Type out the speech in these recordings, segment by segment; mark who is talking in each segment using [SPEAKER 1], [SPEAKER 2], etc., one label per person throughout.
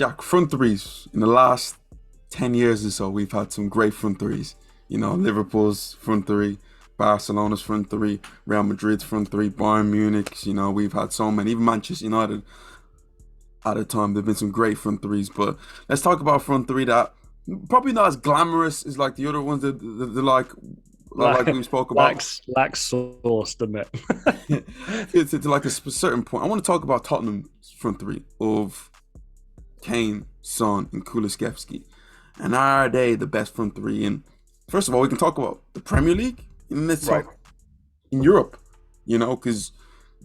[SPEAKER 1] Jack, front threes. In the last 10 years or so, we've had some great front threes. Liverpool's front three, Barcelona's front three, Real Madrid's front three, Bayern Munich's. We've had so many. Even Manchester United at a time, there've been some great front threes. But let's talk about front three that probably not as glamorous as like the other ones that like we spoke about.
[SPEAKER 2] Lacks sauce, doesn't it?
[SPEAKER 1] To like a certain point. I want to talk about Tottenham's front three of Kane, Son, and Kulusevski. And are they the best front three in? First of all, we can talk about the Premier League, and let's talk in Europe. Because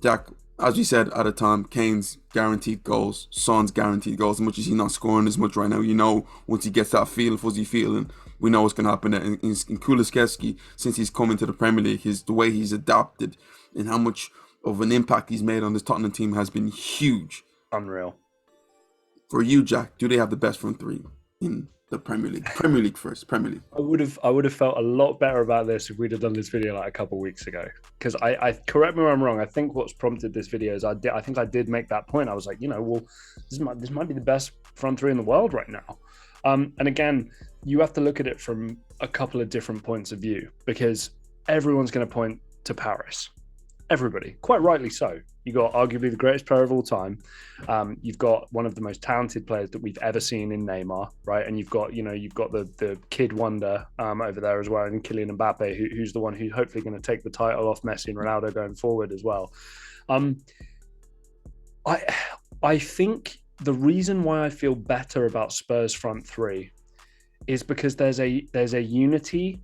[SPEAKER 1] Jack, as we said at a time, Kane's guaranteed goals, Son's guaranteed goals. As much as he's not scoring as much right now, once he gets that fuzzy feeling, we know what's going to happen. In Kulusevski, since he's come into the Premier League, the way he's adapted and how much of an impact he's made on this Tottenham team has been huge.
[SPEAKER 2] Unreal.
[SPEAKER 1] For you, Jack, do they have the best front three in the Premier League? Premier League first, Premier League.
[SPEAKER 2] I would have felt a lot better about this if we'd have done this video like a couple of weeks ago. Because I correct me if I'm wrong. I think what's prompted this video is I think I did make that point. I was like, this might be the best front three in the world right now. And again, you have to look at it from a couple of different points of view, because everyone's going to point to Paris. Everybody, quite rightly so. You got arguably the greatest player of all time. You've got one of the most talented players that we've ever seen in Neymar, right? And you've got the kid wonder over there as well, and Kylian Mbappe, who's the one who's hopefully going to take the title off Messi and Ronaldo going forward as well. I think the reason why I feel better about Spurs front three is because there's a unity,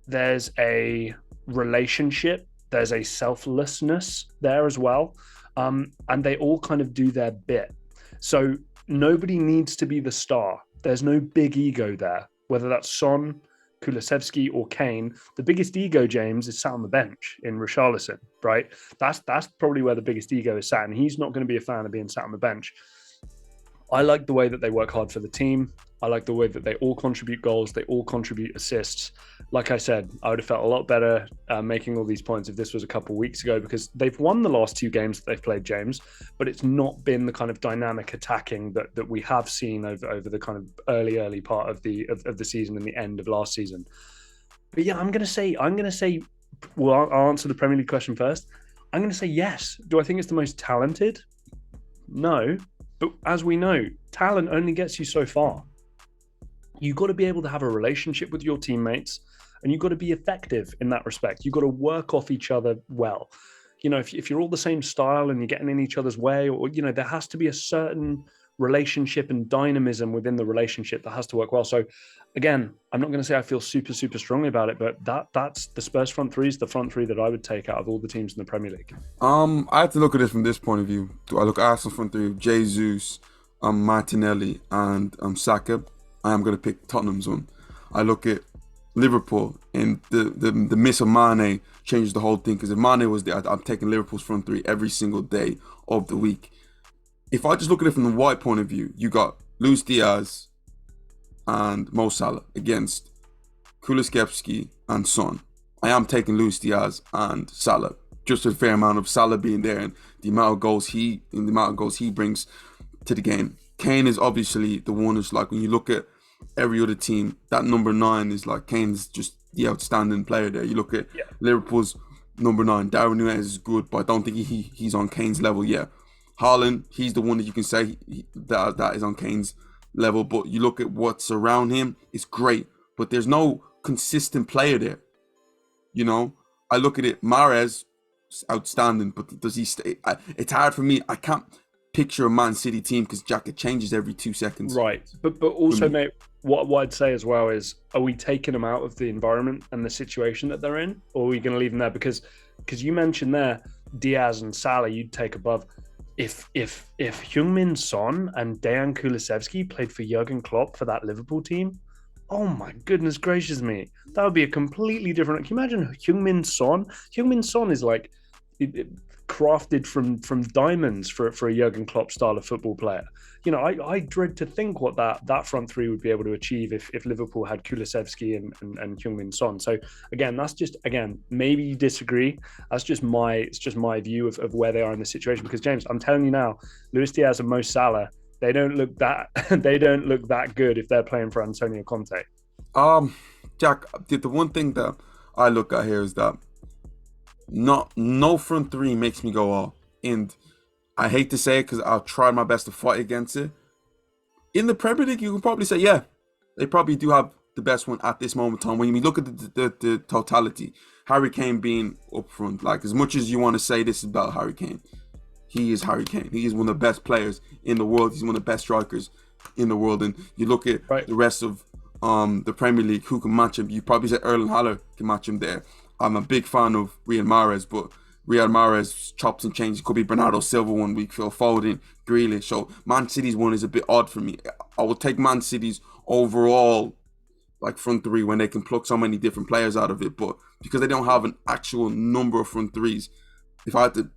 [SPEAKER 2] there's a relationship, there's a selflessness there as well. And they all kind of do their bit. So nobody needs to be the star. There's no big ego there, whether that's Son, Kulusevski, or Kane. The biggest ego, James, is sat on the bench in Richarlison, right? That's probably where the biggest ego is sat, and he's not going to be a fan of being sat on the bench. I like the way that they work hard for the team. I like the way that they all contribute goals. They all contribute assists. Like I said, I would have felt a lot better making all these points if this was a couple of weeks ago, because they've won the last two games that they've played, James, but it's not been the kind of dynamic attacking that we have seen over the kind of early part of the season and the end of last season. But yeah, I'm going to say, well, I'll answer the Premier League question first. I'm going to say yes. Do I think it's the most talented? No. But as we know, talent only gets you so far. You've got to be able to have a relationship with your teammates, and you've got to be effective in that respect. You've got to work off each other well. If you're all the same style and you're getting in each other's way, or, there has to be a certain relationship and dynamism within the relationship that has to work well. So again, I'm not going to say I feel super, super strongly about it, but that's the Spurs front three is the front three that I would take out of all the teams in the Premier League.
[SPEAKER 1] I have to look at it from this point of view. Do I look at Arsenal front three of Jesus, Martinelli, and Saka? I am going to pick Tottenham's one. I look at Liverpool, and the miss of Mane changes the whole thing, because if Mane was there, I'm taking Liverpool's front three every single day of the week. If I just look at it from the wide point of view, you got Luis Diaz and Mo Salah against Kulusevski and Son. I am taking Luis Diaz and Salah. Just a fair amount of Salah being there and the amount of goals he brings to the game. Kane is obviously the one who's like, when you look at every other team, that number 9 is like, Kane's just the outstanding player there. You look at Liverpool's number 9, Darwin Núñez is good, but I don't think he's on Kane's level yet. Haaland, he's the one that you can say that is on Kane's level, but you look at what's around him, it's great, but there's no consistent player there. I look at it, Mahrez, outstanding, but does he stay? It's hard for me. I can't picture a Man City team, because Jack, it changes every 2 seconds.
[SPEAKER 2] Right, but also, mate, what I'd say as well is, are we taking them out of the environment and the situation that they're in, or are we going to leave them there? Because you mentioned there Diaz and Salah, you'd take above. If Heung-min Son and Dejan Kulusevski played for Jurgen Klopp for that Liverpool team, oh my goodness gracious me, that would be a completely different. Can you imagine Heung-min Son? Heung-min Son is like crafted from diamonds for a Jurgen Klopp style of football player. I dread to think what that front three would be able to achieve if Liverpool had Kulusevski and Heung-min Son. So again, maybe you disagree. It's just my view of where they are in the situation. Because James, I'm telling you now, Luis Diaz and Mo Salah, they don't look that they don't look that good if they're playing for Antonio Conte.
[SPEAKER 1] Jack, the one thing that I look at here is that no front three makes me go, oh. And I hate to say it because I'll try my best to fight against it. In the Premier League, you can probably say, yeah, they probably do have the best one at this moment in time. When you look at the totality, Harry Kane being up front, like as much as you want to say this is about Harry Kane, he is Harry Kane. He is one of the best players in the world. He's one of the best strikers in the world. And you look at the rest of the Premier League, who can match him? You probably say Erling Haaland can match him there. I'm a big fan of Riyad Mahrez, but Riyad Mahrez chops and changes. It could be Bernardo Silva one week, Phil Foden, Grealish. So Man City's one is a bit odd for me. I will take Man City's overall like front three when they can pluck so many different players out of it, but because they don't have an actual number of front threes, if I had to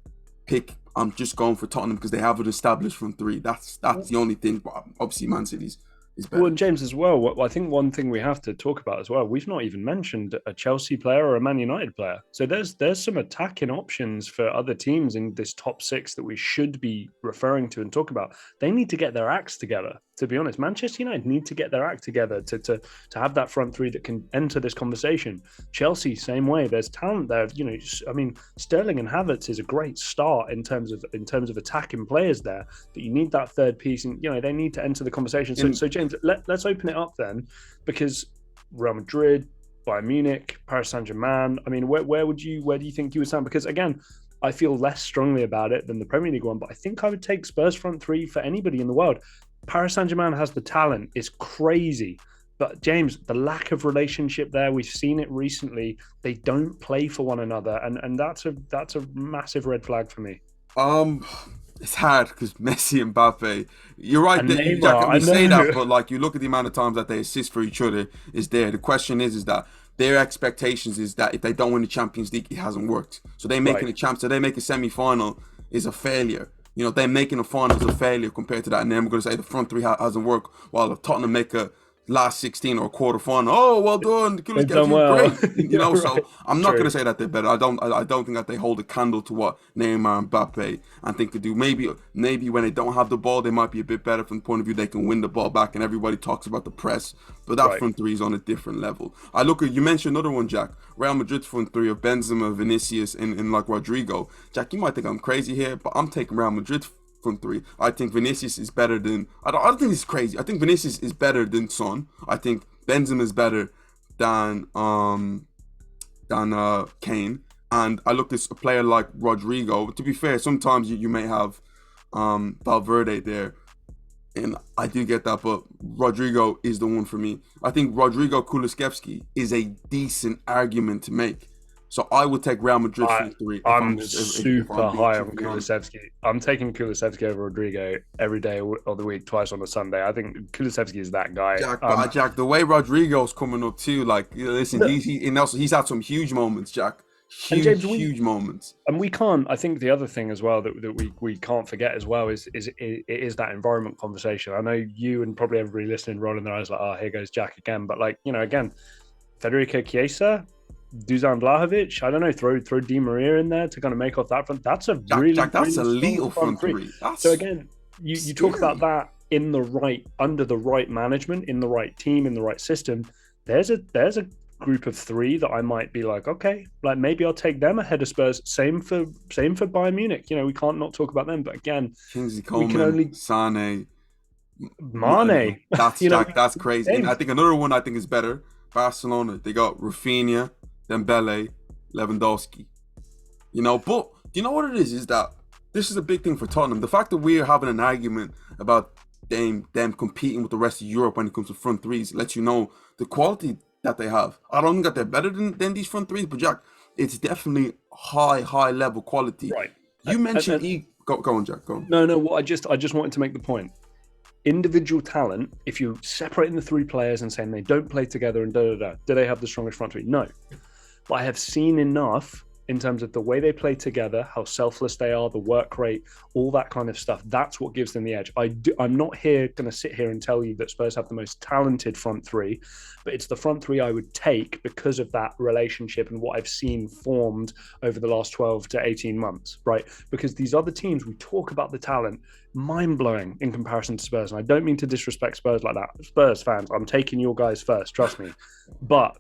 [SPEAKER 1] pick, I'm just going for Tottenham because they have an established front three. That's the only thing. But obviously, Man City's is better.
[SPEAKER 2] Well, and James as well. I think one thing we have to talk about as well. We've not even mentioned a Chelsea player or a Man United player. So there's some attacking options for other teams in this top six that we should be referring to and talk about. They need to get their acts together. To be honest, Manchester United need to get their act together to have that front three that can enter this conversation. Chelsea, same way. There's talent there. You know, I mean, Sterling and Havertz is a great start in terms of attacking players there. But you need that third piece, and you know they need to enter the conversation. So James, let's open it up then, because Real Madrid, Bayern Munich, Paris Saint-Germain. I mean, where do you think you would stand? Because again, I feel less strongly about it than the Premier League one, but I think I would take Spurs front three for anybody in the world. Paris Saint-Germain has the talent, it's crazy. But James, the lack of relationship there, we've seen it recently. They don't play for one another, and that's a massive red flag for me.
[SPEAKER 1] It's hard because Messi and Mbappe. You're right, Jack, we say that, but like you look at the amount of times that they assist for each other is there. The question is that their expectations is that if they don't win the Champions League, it hasn't worked. So they making a champ, so they make a semi-final is a failure. You know, they're making a final is a failure compared to that. And then we're going to say the front three hasn't worked, while if Tottenham make a last 16 or quarter final, oh, well done, Kulusevski,
[SPEAKER 2] well.
[SPEAKER 1] Great. You know, so I'm not going to say that they're better. I don't think that they hold a candle to what Neymar and Mbappe I think could do. Maybe when they don't have the ball, they might be a bit better from the point of view they can win the ball back, and everybody talks about the press, but that front three is on a different level. I look at, you mentioned another one, Jack, Real Madrid's front three of Benzema, Vinicius, and like Rodrigo. Jack, you might think I'm crazy here, but I'm taking Real Madrid front three. I think Vinicius is better than. I don't think it's crazy. I think Vinicius is better than Son. I think Benzema is better than Kane. And I look at a player like Rodrigo. To be fair, sometimes you may have Valverde there, and I do get that. But Rodrigo is the one for me. I think Rodrigo Kulusevski is a decent argument to make. So I would take Real Madrid front three.
[SPEAKER 2] I'm super high on Kulusevski. I'm taking Kulusevski over Rodrigo every day of the week, twice on a Sunday. I think Kulusevski is that guy.
[SPEAKER 1] Jack, the way Rodrigo's coming up too, like, listen, he's had some huge moments, Jack. Huge moments.
[SPEAKER 2] And we can't. I think the other thing as well that we can't forget as well is that environment conversation. I know you and probably everybody listening rolling their eyes like, oh, here goes Jack again. But like, you know, again, Federico Chiesa, Dusan Vlahovic, I don't know, throw Di Maria in there to kind of make off that front. That's a
[SPEAKER 1] that's a lethal front three.
[SPEAKER 2] So again, you talk about that under the right management, in the right team, in the right system. There's a group of three that I might be like, okay, like maybe I'll take them ahead of Spurs. Same for Bayern Munich. You know, we can't not talk about them. But again,
[SPEAKER 1] Kingsley Coman, Sané,
[SPEAKER 2] Mane.
[SPEAKER 1] That's crazy. And I think another one I think is better. Barcelona. They got Rafinha, Dembele, Lewandowski. You know, but you know what it is that this is a big thing for Tottenham. The fact that we're having an argument about them competing with the rest of Europe when it comes to front threes lets you know the quality that they have. I don't think that they're better than these front threes, but Jack, it's definitely high level quality.
[SPEAKER 2] Right.
[SPEAKER 1] You mentioned go on, Jack. Go on.
[SPEAKER 2] No. What I just wanted to make the point. Individual talent, if you're separating the three players and saying they don't play together and do they have the strongest front three? No. But I have seen enough in terms of the way they play together, how selfless they are, the work rate, all that kind of stuff. That's what gives them the edge. I'm not going to sit here and tell you that Spurs have the most talented front three, but it's the front three I would take because of that relationship and what I've seen formed over the last 12 to 18 months, right? Because these other teams, we talk about the talent, mind-blowing in comparison to Spurs. And I don't mean to disrespect Spurs like that. Spurs fans, I'm taking your guys first, trust me. But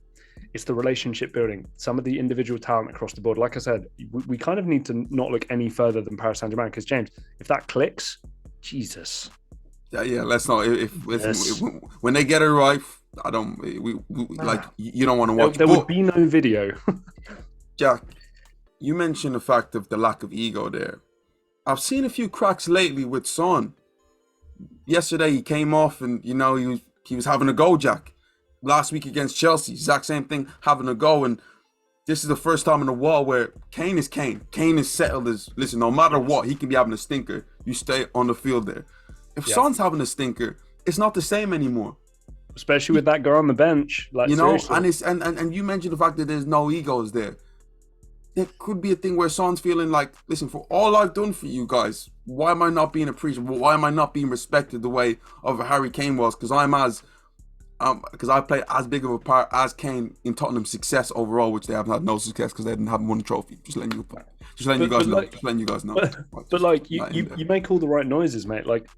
[SPEAKER 2] it's the relationship building, some of the individual talent across the board. Like I said, we kind of need to not look any further than Paris Saint-Germain, because James, if that clicks, Jesus.
[SPEAKER 1] Yeah, let's not. When they get it right, I don't. Like, you don't want to watch.
[SPEAKER 2] There would be no video.
[SPEAKER 1] Jack, you mentioned the fact of the lack of ego there. I've seen a few cracks lately with Son. Yesterday he came off and he was having a go, Jack. Last week against Chelsea, exact same thing, having a go. And this is the first time in a while where Kane is Kane. Kane is settled as, listen, no matter what, he can be having a stinker. You stay on the field there. If Son's having a stinker, it's not the same anymore.
[SPEAKER 2] Especially with that guy on the bench. Like, seriously.
[SPEAKER 1] And you mentioned the fact that there's no egos there. There could be a thing where Son's feeling like, listen, for all I've done for you guys, why am I not being appreciated? Why am I not being respected the way of Harry Kane was? Because I played as big of a part as Kane in Tottenham's success overall, which they haven't had no success because they didn't have won a trophy. Just letting you guys know.
[SPEAKER 2] But like you make all the right noises, mate. Like,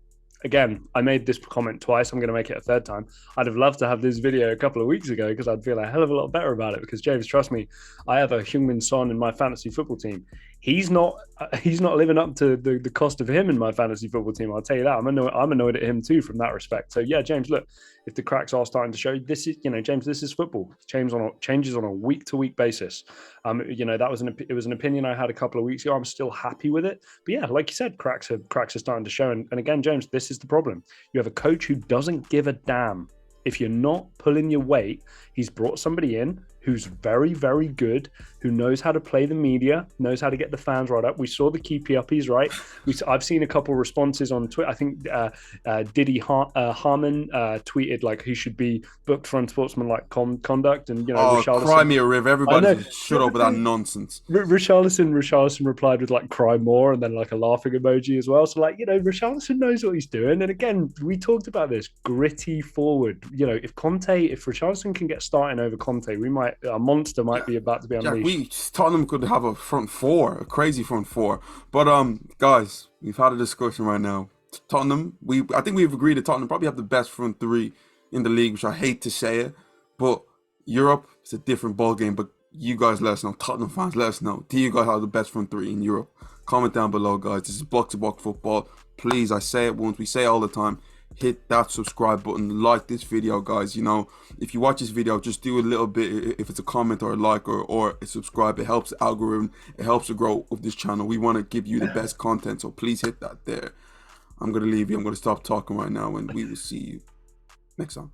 [SPEAKER 2] again, I made this comment twice. I'm going to make it a third time. I'd have loved to have this video a couple of weeks ago because I'd feel a hell of a lot better about it. Because James, trust me, I have a Heung-min Son in my fantasy football team. He's not living up to the cost of him in my fantasy football team. I'll tell you that. I'm annoyed at him too from that respect. So yeah, James, look, if the cracks are starting to show, this is, James, this is football. Changes on a week-to-week basis. It was an opinion I had a couple of weeks ago. I'm still happy with it. But yeah, like you said, cracks are starting to show. And again, James, this is the problem. You have a coach who doesn't give a damn. If you're not pulling your weight, he's brought somebody in who's very, very good, who knows how to play the media, knows how to get the fans right up. We saw the keepy uppies, right? I've seen a couple of responses on Twitter. I think Heung-min tweeted like he should be booked for unsportsmanlike conduct, and
[SPEAKER 1] cry me a river. Everybody shut up with that nonsense.
[SPEAKER 2] Richarlison replied with like cry more, and then like a laughing emoji as well. So like, Richarlison knows what he's doing. And again, we talked about this gritty forward. If Richarlison can get starting over Conte, a monster might be about to be unleashed.
[SPEAKER 1] Tottenham could have a front four, a crazy front four. But guys, we've had a discussion right now. Tottenham, I think we've agreed that Tottenham probably have the best front three in the league, which I hate to say it, but Europe is a different ball game. But you guys let us know, Tottenham fans, let us know. Do you guys have the best front three in Europe? Comment down below, guys. This is Block to Block Football. Please, I say it once, we say it all the time. Hit that subscribe button, like this video, guys. If you watch this video, just do a little bit. If it's a comment or a like or a subscribe, it helps the algorithm. It helps the growth of this channel. We want to give you the best content, so please hit that there. I'm going to leave you. I'm going to stop talking right now, and we will see you next time.